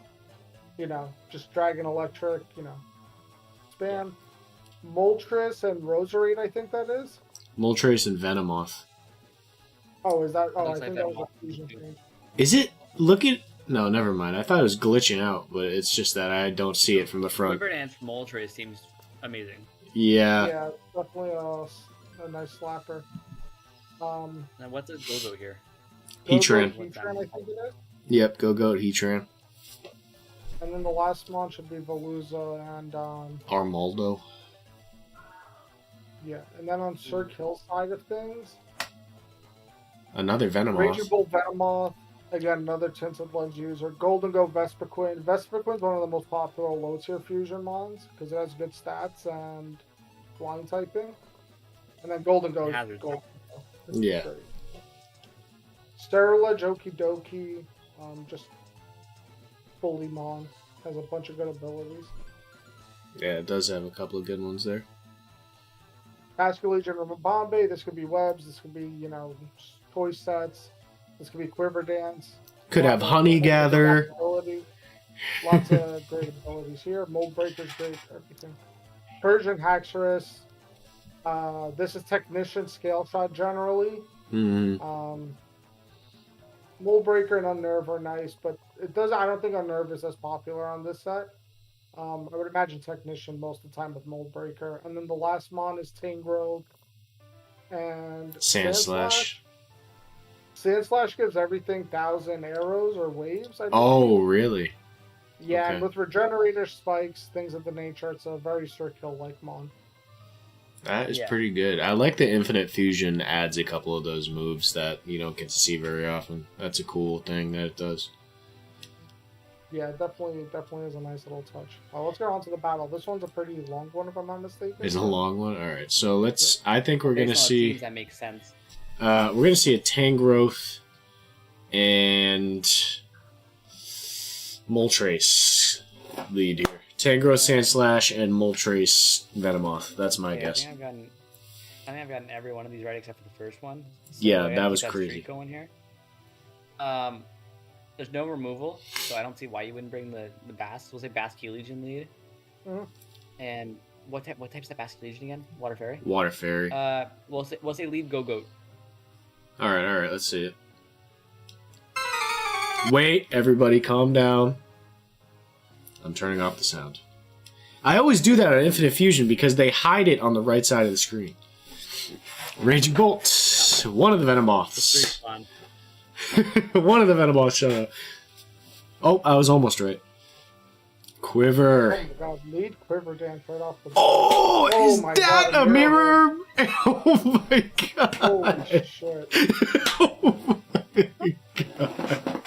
you know, just Dragon Electric, you know, spam. Moltres and Roserade, I think that is. Moltres and Venomoth. Oh, is that? Oh, I Looks think like that was Venomoth. a fusion thing. Is it? Look at... No, never mind. I thought it was glitching out, but it's just that I don't see it from the front. Quiver Dance Moltres seems amazing. Yeah. Yeah, definitely a nice slapper. Now, what's a Gogo here? Heatran. Heatran, I think it is. Yep, go Heatran. And then the last mon should be Veluza and Armaldo. yeah. And then on Sir Kill's side of things, Another Venomoth. Raging Bull Venomoth, again another Tinted Lens user. Golden Go Vespiquen. Vespiquen's one of the most popular low tier fusion mons because it has good stats and flying typing. And then Golden Go. Gold. Yeah. Sterilage, Okie Dokie, just fully mon. Has a bunch of good abilities. Yeah, it does have a couple of good ones there. Pascal Legion of Bombay, this could be webs, this could be, you know, toy sets, this could be Quiver Dance. Could have Honey Gather. Lots of great abilities here. Mold Breaker's great, everything. Persian Haxorus. This is Technician Scale Shot generally. Mm-hmm. Mold Breaker and Unnerve are nice, but it does. I don't think Unnerve is as popular on this set. I would imagine Technician most of the time with Mold Breaker. And then the last mon is Tangrowth and Sandslash. Sandslash gives everything 1,000 arrows or waves, I believe. Oh, really? Yeah, Okay. and with Regenerator spikes, things of the nature, it's a very Circle-like mon. That is pretty good. I like the Infinite Fusion adds a couple of those moves that you don't get to see very often. That's a cool thing that it does. Yeah, definitely is a nice little touch. Let's get on to the battle. This one's a pretty long one, if I'm not mistaken. It's a long one. All right, so let's. I think we're gonna Based on the see. teams, that makes sense. We're gonna see a Tangrowth and Moltres lead here. Tangrowth, Sandslash, and Moltres Venomoth. That's my guess. I think I've gotten every one of these right except for the first one. So Yeah, I gotta that was keep crazy. streak going here. There's no removal, so I don't see why you wouldn't bring the Bass. We'll say Basque Legion lead. Mhm. And what type's that Basque Legion again? Water Fairy. Water Fairy. We'll say lead Go-Goat. All right. Let's see it. Wait, everybody, calm down. I'm turning off the sound. I always do that on Infinite Fusion because they hide it on the right side of the screen. Raging Bolt. One of the Venomoths. Fun. One of the Venomoths shut up. Oh, I was almost right. Quiver. Oh my god, lead Quiver Dance right off the Oh, is my that God, a mirror? Oh my god. Holy shit. Oh my god.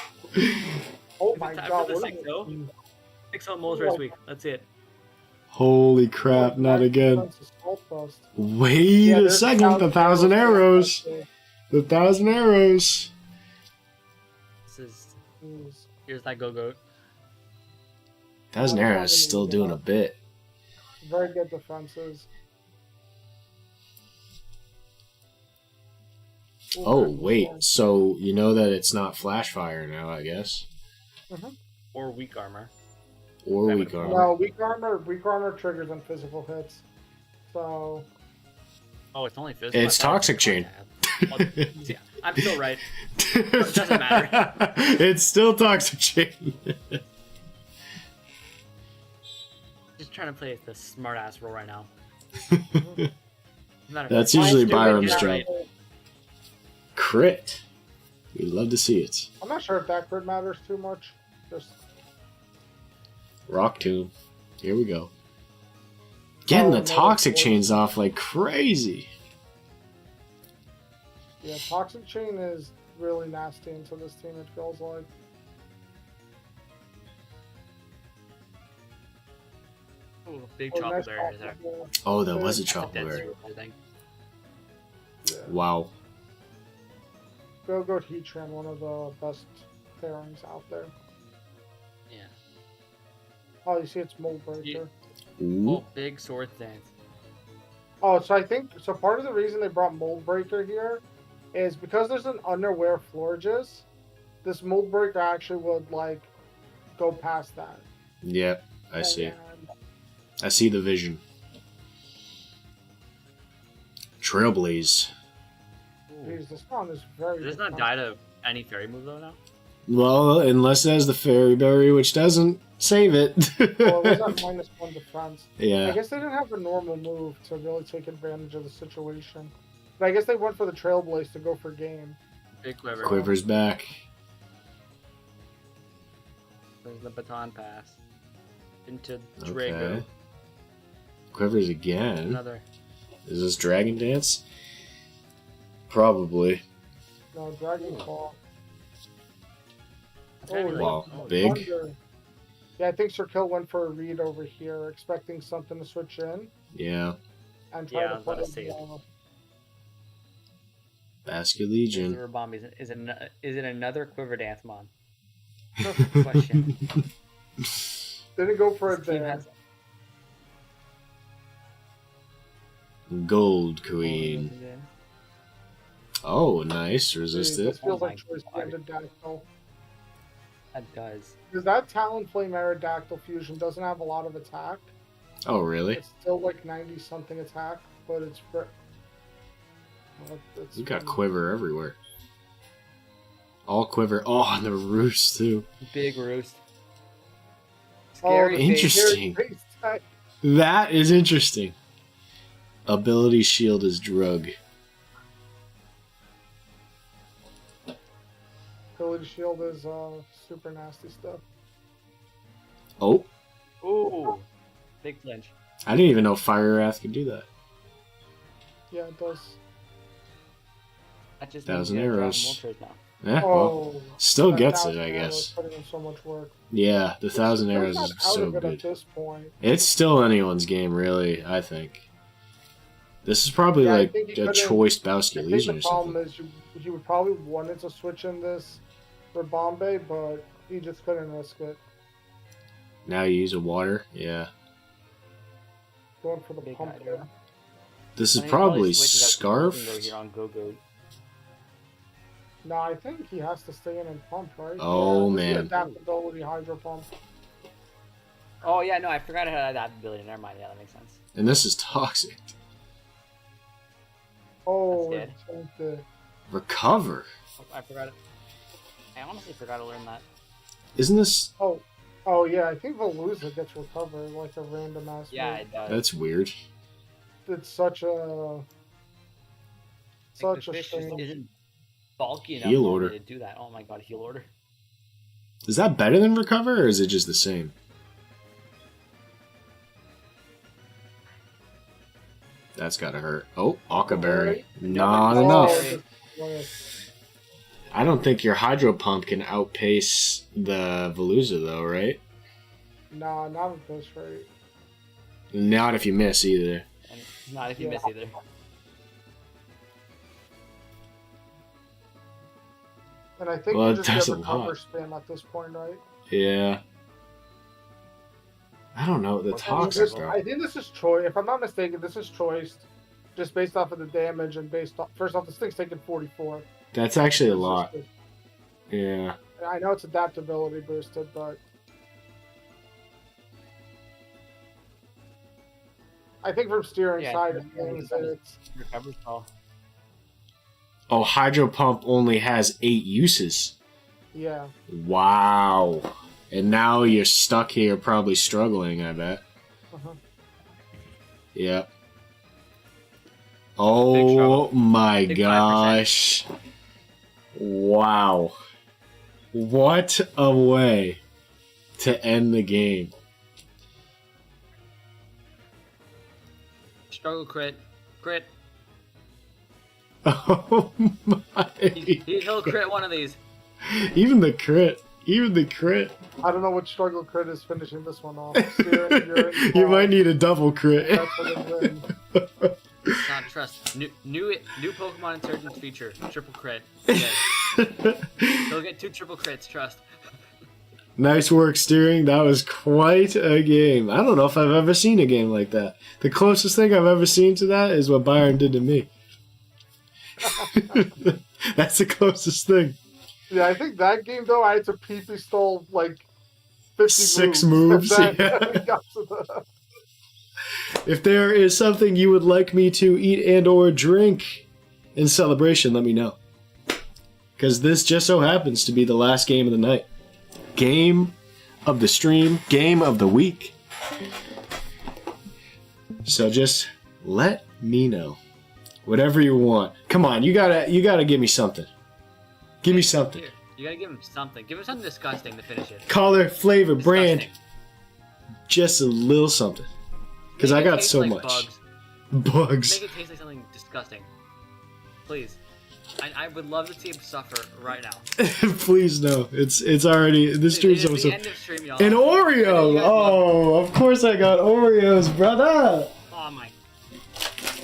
Oh my Time god, for the what is 6-0? 6-0 moles race week. That's it. Holy crap, not again. Wait Yeah, a there's second, the 1,000 arrows. The 1,000 arrows. Here's that Go-Goat. 1,000 arrows is still doing a bit. Very good defenses. Oh, wait. So you know that it's not Flash Fire now, I guess? Or weak armor. Or Weak Armor. No, weak armor triggers on physical hits. So Oh, it's only physical. It's Toxic Chain. Yeah, I'm still right. It doesn't matter. It's still Toxic Chain. Just trying to play the smart ass role right now. That's usually Byram's job. Right. Crit. We'd love to see it. I'm not sure if that crit matters too much. Just Rock Tomb. Here we go. Getting the no, Toxic it's- Chains off like crazy. yeah, Toxic Chain is really nasty into this team, it feels like. Ooh, big Oh, chocolate nice berry there. chocolate berry. Oh, that was a Dead chocolate berry. soup, I think. Yeah. Wow. Go Heatran, one of the best pairings out there. Yeah. Oh, you see it's Mold Breaker. Ooh. Oh, big sword dance. Oh, so I think so. Part of the reason they brought Mold Breaker here is because there's an Underwear Florges. This Mold Breaker actually would like go past that. Yep, I see. And I see the vision. Trailblaze. geez, this one is very. Does this not die to any fairy move though now? Well, unless it has the Fairy Berry, which doesn't save it. Well, it was at -1 defense. I Yeah. guess they didn't have a normal move to really take advantage of the situation. But I guess they went for the Trailblaze to go for game. Big quiver. Quiver's back. There's the baton pass. Into Drago. Okay. Quivers again. Another. Is this Dragon Dance? Probably. No, Dragon Claw. Wow, Oh, big. Wonder. Yeah, I think Sir Kill went for a read over here, expecting something to switch in Yeah. and try Yeah, I to was about put to say it. it. Basket Legion. Zero Bomb. Is it another Quiver Dance mon? Perfect question. Didn't go for This it team there. has- Gold Queen. Oh, nice. Resist This it. feels Oh like my Choice God. Aerodactyl. That does. Because that Talonflame Aerodactyl fusion doesn't have a lot of attack. Oh, really? It's still like 90 something attack, but it's. You got Quiver everywhere. All Quiver. Oh, and the Roost, too. Big roost. Oh, Scary the face. Interesting. Scary face type. That is interesting. Ability Shield is Drug. Ability Shield is super nasty stuff. Oh, Ooh. Big flinch. I didn't even know Fire Wrath could do that. Yeah, it does. That just 1,000 means you gotta arrows. drive Moltres now. Yeah, well, Oh, still that gets it, 1,000 I arrows guess. putting in so much work. Yeah, the 1,000 Still arrows not is out so of it good. at this point. It's still anyone's game, really, I think. This is probably Yeah, I like think he a couldn't. choice Bowski I think Legion the or problem something. is he would probably wanted to switch in this for Bombay, but he just couldn't risk it. Now you use a water? Yeah. Going for the Big pump Hydro. there. This is I mean, he probably switches out to Scarf. Go here on Go-Go. No, I think he has to stay in and pump, right? Oh, yeah, this is man. adaptability hydro pump. Oh yeah, no, I forgot I had that ability. Never mind. Yeah, that makes sense. And this is toxic. Oh, That's it's like the Recover? I forgot it. I honestly forgot to learn that. Isn't this... oh yeah, I think Veluza gets recovered like a random ass. Yeah, move. it does. That's weird. It's such a Like, such the a fish just shame. isn't bulky enough Heal normally order. to do that. Oh my god, heal order. Is that better than Recover, or is it just the same? That's gotta hurt. Oh, Akaberry. Not Oh, enough. Oh, I don't think your Hydro Pump can outpace the Veluza, though, right? nah, not at this rate. Not if you miss, either. And not if you Yeah. miss either. And I think Well, you it just does get a recover lot. spam at this point, right? Yeah. I don't know. The What's that toxic, mean? though. I think this is choice. If I'm not mistaken, this is choice, just based off of the damage and based off. First off, this thing's taking 44. That's actually a lot. Yeah. I know it's adaptability boosted, but I think from steering Yeah, side of yeah, things, yeah. it's Recover spell. Oh, Hydro Pump only has 8 uses. yeah. Wow. And now you're stuck here probably struggling, I bet. Uh-huh. Yep. Big Oh trouble. my Big 5%. gosh. Wow. What a way to end the game. Struggle crit. Crit. Oh my. He'll crit one of these. Even the crit. Even the crit. I don't know what struggle crit is finishing this one off. Steering, you're in You might need a double crit. That's what it is. Not trust. New Pokemon Insurgence feature. Triple crit. He'll get 2 triple crits. Trust. Nice work, Steering. That was quite a game. I don't know if I've ever seen a game like that. The closest thing I've ever seen to that is what Byron did to me. That's the closest thing. Yeah, I think that game though, I had to PP stall like 50 6 moves. moves, That- yeah. we got to the- If there is something you would like me to eat and or drink in celebration, let me know. Because this just so happens to be the last game of the night. Game of the stream. Game of the week. So just let me know. Whatever you want. Come on, you gotta give me something. Give me something. Here, you gotta give him something. Give him something disgusting to finish it. Color, flavor, brand. Disgusting. Just a little something. Because I Make it got taste so like much. Bugs. Bugs. Make it taste like something disgusting. Please. I would love to see him suffer right now. Please no. It's already this It stream's is almost the up. end of stream, y'all. An I know Oreo! you guys love- Oh, of course I got Oreos, brother! Oh my.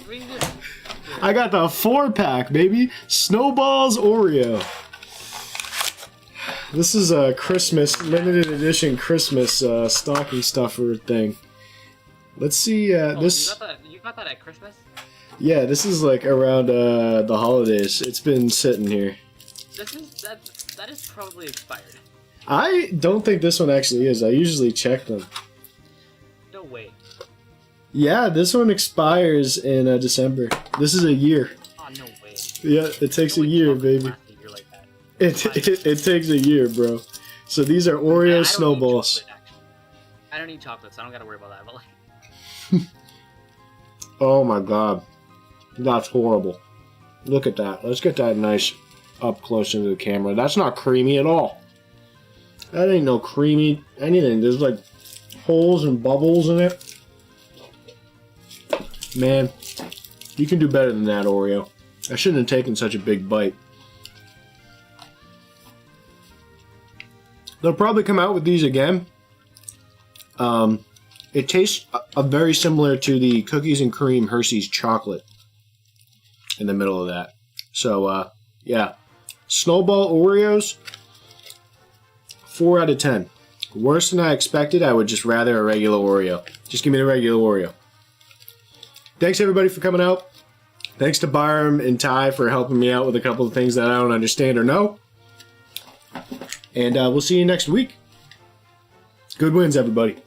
We can just... I got the 4-pack, baby! Snowballs Oreo. This is a Christmas, limited edition Christmas stocking stuffer thing. Let's see, Oh, this... You got that at Christmas? Yeah, this is like around the holidays. It's been sitting here. That is probably expired. I don't think this one actually is. I usually check them. No way. Yeah, this one expires in December. This is a year. Oh, no way. Yeah, it takes No a way year, chocolate baby. lasts a year like that. It takes a year, bro. So these are Man, I Oreo don't eat snowballs. chocolate, actually. I don't eat chocolate, so I don't gotta worry about that. But like, Oh my god. That's horrible. Look at that. Let's get that nice up close into the camera. That's not creamy at all. That ain't no creamy anything. There's like holes and bubbles in it. Man, you can do better than that, Oreo. I shouldn't have taken such a big bite. They'll probably come out with these again. It tastes very similar to the cookies and cream Hershey's chocolate in the middle of that. So, yeah. Snowball Oreos, 4 out of 10. Worse than I expected. I would just rather a regular Oreo. Just give me the regular Oreo. Thanks, everybody, for coming out. Thanks to Byram and Ty for helping me out with a couple of things that I don't understand or know. And we'll see you next week. Good wins, everybody.